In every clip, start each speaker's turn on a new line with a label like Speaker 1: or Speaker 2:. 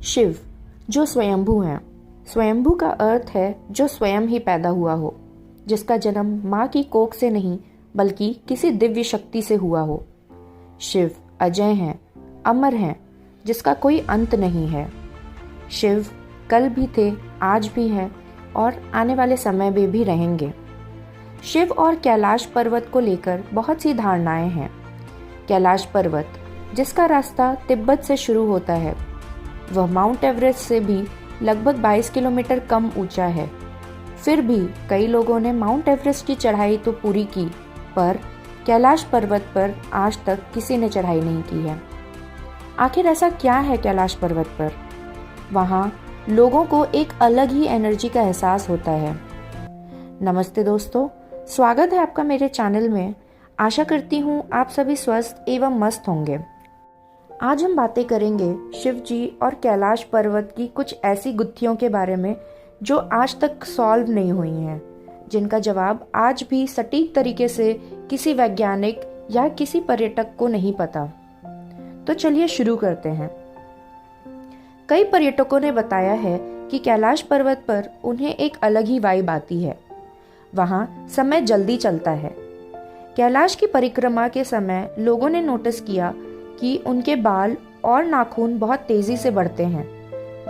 Speaker 1: शिव जो स्वयंभू हैं। स्वयंभू का अर्थ है जो स्वयं ही पैदा हुआ हो, जिसका जन्म माँ की कोख से नहीं बल्कि किसी दिव्य शक्ति से हुआ हो। शिव अजय हैं, अमर हैं, जिसका कोई अंत नहीं है। शिव कल भी थे, आज भी हैं और आने वाले समय में भी रहेंगे। शिव और कैलाश पर्वत को लेकर बहुत सी धारणाएं हैं। कैलाश पर्वत जिसका रास्ता तिब्बत से शुरू होता है, वह माउंट एवरेस्ट से भी लगभग 22 किलोमीटर कम ऊंचा है। फिर भी कई लोगों ने माउंट एवरेस्ट की चढ़ाई तो पूरी की, पर कैलाश पर्वत पर आज तक किसी ने चढ़ाई नहीं की है। आखिर ऐसा क्या है कैलाश पर्वत पर? वहाँ लोगों को एक अलग ही एनर्जी का एहसास होता है। नमस्ते दोस्तों, स्वागत है आपका मेरे चैनल में। आशा करती हूँ आप सभी स्वस्थ एवं मस्त होंगे। आज हम बातें करेंगे शिव जी और कैलाश पर्वत की कुछ ऐसी गुत्थियों के बारे में जो आज तक सॉल्व नहीं हुई हैं, जिनका जवाब आज भी सटीक तरीके से किसी वैज्ञानिक या किसी पर्यटक को नहीं पता। तो चलिए शुरू करते हैं। कई पर्यटकों ने बताया है कि कैलाश पर्वत पर उन्हें एक अलग ही वाइब आती है। वहाँ समय जल्दी चलता है। कैलाश की परिक्रमा के समय लोगों ने नोटिस किया कि उनके बाल और नाखून बहुत तेजी से बढ़ते हैं,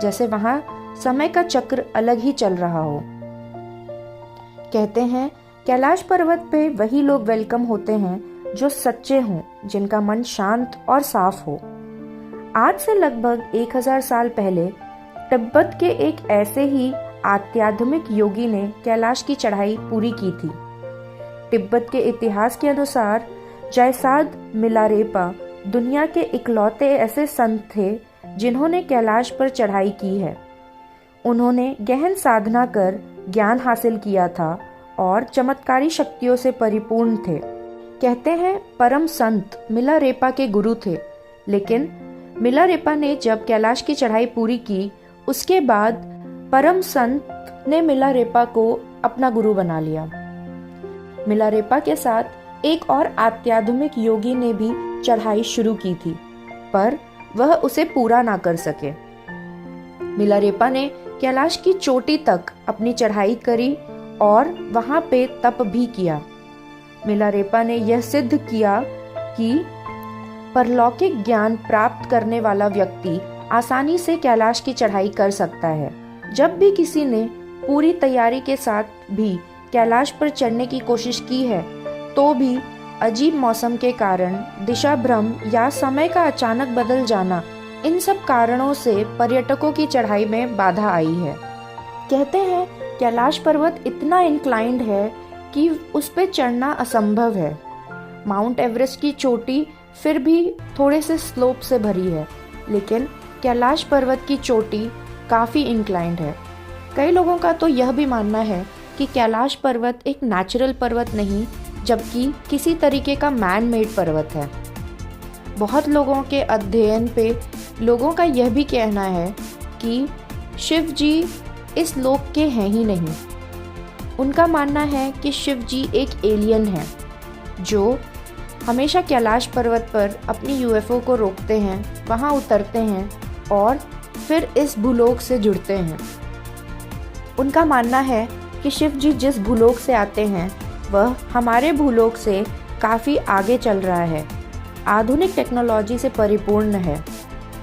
Speaker 1: जैसे वहां समय का चक्र अलग ही चल रहा हो। कहते हैं कैलाश पर्वत पे वही लोग वेलकम होते हैं जो सच्चे हों, जिनका मन शांत और साफ हो। आज से लगभग 1000 साल पहले तिब्बत के एक ऐसे ही आध्यात्मिक योगी ने कैलाश की चढ़ाई पूरी की थी। तिब्बत के इतिहास के अनुसार जयसाद मिलारेपा दुनिया के इकलौते ऐसे संत थे जिन्होंने कैलाश पर चढ़ाई की है। उन्होंने गहन साधना कर ज्ञान हासिल किया था और चमत्कारी शक्तियों से परिपूर्ण थे। कहते हैं परम संत मिलारेपा के गुरु थे, लेकिन मिलारेपा ने जब कैलाश की चढ़ाई पूरी की, उसके बाद परम संत ने मिलारेपा को अपना गुरु बना लिया। मिलारेपा के साथ एक और आध्यात्मिक योगी ने भी चढ़ाई शुरू की थी, पर वह उसे पूरा ना कर सके। मिलारेपा ने कैलाश की चोटी तक अपनी चढ़ाई करी और वहां पे तप भी किया। मिलारेपा ने यह सिद्ध किया कि परलौकिक ज्ञान प्राप्त करने वाला व्यक्ति आसानी से कैलाश की चढ़ाई कर सकता है। जब भी किसी ने पूरी तैयारी के साथ भी कैलाश पर चढ़ने की कोशिश की है, तो भी अजीब मौसम के कारण, दिशा भ्रम या समय का अचानक बदल जाना, इन सब कारणों से पर्यटकों की चढ़ाई में बाधा आई है। कहते हैं कैलाश पर्वत इतना इंक्लाइंड है कि उस पे चढ़ना असंभव है। माउंट एवरेस्ट की चोटी फिर भी थोड़े से स्लोप से भरी है, लेकिन कैलाश पर्वत की चोटी काफ़ी इंक्लाइंड है। कई लोगों का तो यह भी मानना है कि कैलाश पर्वत एक नेचुरल पर्वत नहीं, जबकि किसी तरीके का मैन मेड पर्वत है। बहुत लोगों के अध्ययन पे लोगों का यह भी कहना है कि शिव जी इस लोक के हैं ही नहीं। उनका मानना है कि शिव जी एक एलियन है जो हमेशा कैलाश पर्वत पर अपनी यूएफओ को रोकते हैं, वहाँ उतरते हैं और फिर इस भूलोक से जुड़ते हैं। उनका मानना है कि शिव जी जिस भूलोक से आते हैं वह हमारे भूलोक से काफ़ी आगे चल रहा है, आधुनिक टेक्नोलॉजी से परिपूर्ण है।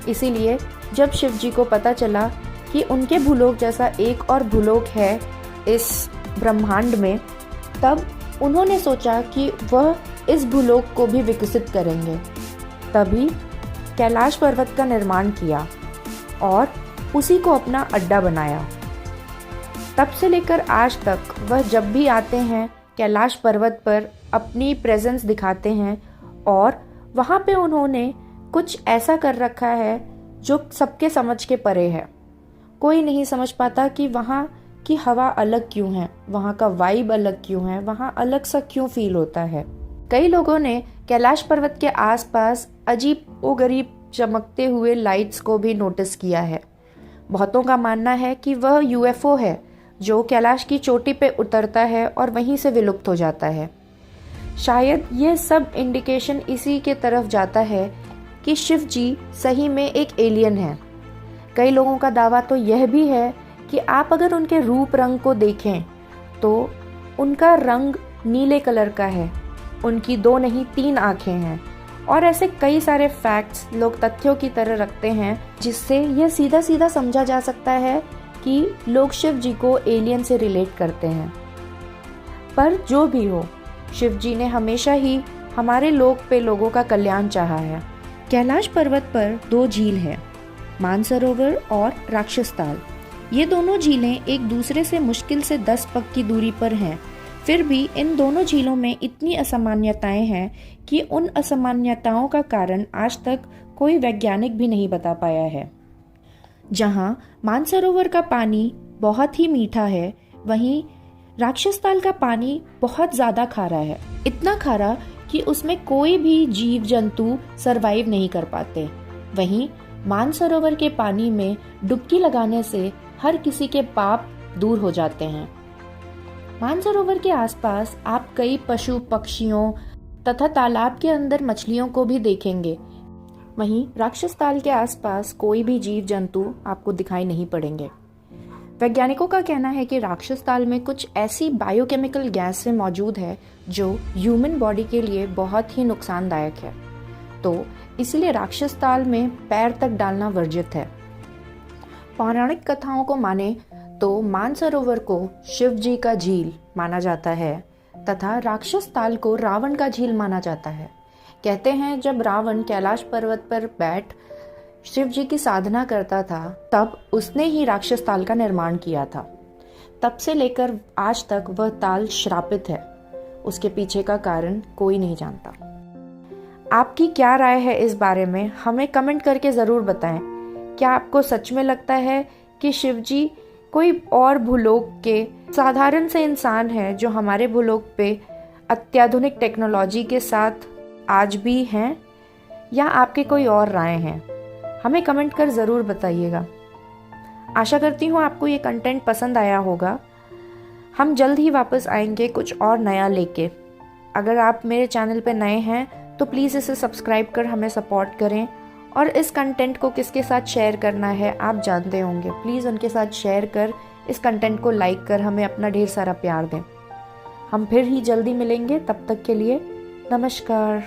Speaker 1: इसीलिए जब शिव जी को पता चला कि उनके भूलोक जैसा एक और भूलोक है इस ब्रह्मांड में, तब उन्होंने सोचा कि वह इस भूलोक को भी विकसित करेंगे। तभी कैलाश पर्वत का निर्माण किया और उसी को अपना अड्डा बनाया। तब से लेकर आज तक वह जब भी आते हैं कैलाश पर्वत पर अपनी प्रेजेंस दिखाते हैं और वहाँ पे उन्होंने कुछ ऐसा कर रखा है जो सबके समझ के परे है। कोई नहीं समझ पाता कि वहाँ की हवा अलग क्यों है, वहाँ का वाइब अलग क्यों है, वहाँ अलग सा क्यों फील होता है। कई लोगों ने कैलाश पर्वत के आसपास अजीब ओ गरीब चमकते हुए लाइट्स को भी नोटिस किया है। बहुतों का मानना है कि वह यूएफओ है जो कैलाश की चोटी पे उतरता है और वहीं से विलुप्त हो जाता है। शायद यह सब इंडिकेशन इसी के तरफ जाता है कि शिव जी सही में एक एलियन है। कई लोगों का दावा तो यह भी है कि आप अगर उनके रूप रंग को देखें तो उनका रंग नीले कलर का है, उनकी 2 नहीं 3 आँखें हैं, और ऐसे कई सारे फैक्ट्स लोग तथ्यों की तरह रखते हैं जिससे यह सीधा सीधा समझा जा सकता है कि लोग शिव जी को एलियन से रिलेट करते हैं। पर जो भी हो, शिव जी ने हमेशा ही हमारे लोक पे लोगों का कल्याण चाहा है। कैलाश पर्वत पर 2 झील हैं, मानसरोवर और राक्षसताल। ये दोनों झीलें एक दूसरे से मुश्किल से 10 पग की दूरी पर हैं। फिर भी इन दोनों झीलों में इतनी असामान्यताएं हैं कि उन असामान्यताओं का कारण आज तक कोई वैज्ञानिक भी नहीं बता पाया है। जहां मानसरोवर का पानी बहुत ही मीठा है, वहीं राक्षसताल का पानी बहुत ज्यादा खारा है। इतना खारा कि उसमें कोई भी जीव जंतु सरवाइव नहीं कर पाते। वहीं मानसरोवर के पानी में डुबकी लगाने से हर किसी के पाप दूर हो जाते हैं। मानसरोवर के आसपास आप कई पशु पक्षियों तथा तालाब के अंदर मछलियों को भी देखेंगे। वहीं राक्षसताल के आसपास कोई भी जीव जंतु आपको दिखाई नहीं पड़ेंगे। वैज्ञानिकों का कहना है कि राक्षसताल में कुछ ऐसी बायोकेमिकल गैसें मौजूद है जो ह्यूमन बॉडी के लिए बहुत ही नुकसानदायक है, तो इसलिए राक्षसताल में पैर तक डालना वर्जित है। पौराणिक कथाओं को माने तो मानसरोवर को शिव जी का झील माना जाता है तथा राक्षसताल को रावण का झील माना जाता है। कहते हैं जब रावण कैलाश पर्वत पर बैठ शिव जी की साधना करता था तब उसने ही राक्षसताल का निर्माण किया था। तब से लेकर आज तक वह ताल श्रापित है। उसके पीछे का कारण कोई नहीं जानता। आपकी क्या राय है इस बारे में, हमें कमेंट करके ज़रूर बताएं। क्या आपको सच में लगता है कि शिव जी कोई और भूलोक के साधारण से इंसान है जो हमारे भूलोक पे अत्याधुनिक टेक्नोलॉजी के साथ आज भी हैं, या आपके कोई और राय हैं? हमें कमेंट कर ज़रूर बताइएगा। आशा करती हूँ आपको ये कंटेंट पसंद आया होगा। हम जल्द ही वापस आएंगे कुछ और नया लेके। अगर आप मेरे चैनल पे नए हैं तो प्लीज़ इसे सब्सक्राइब कर हमें सपोर्ट करें, और इस कंटेंट को किसके साथ शेयर करना है आप जानते होंगे। प्लीज़ उनके साथ शेयर कर, इस कंटेंट को लाइक कर हमें अपना ढेर सारा प्यार दें। हम फिर ही जल्दी मिलेंगे, तब तक के लिए नमस्कार।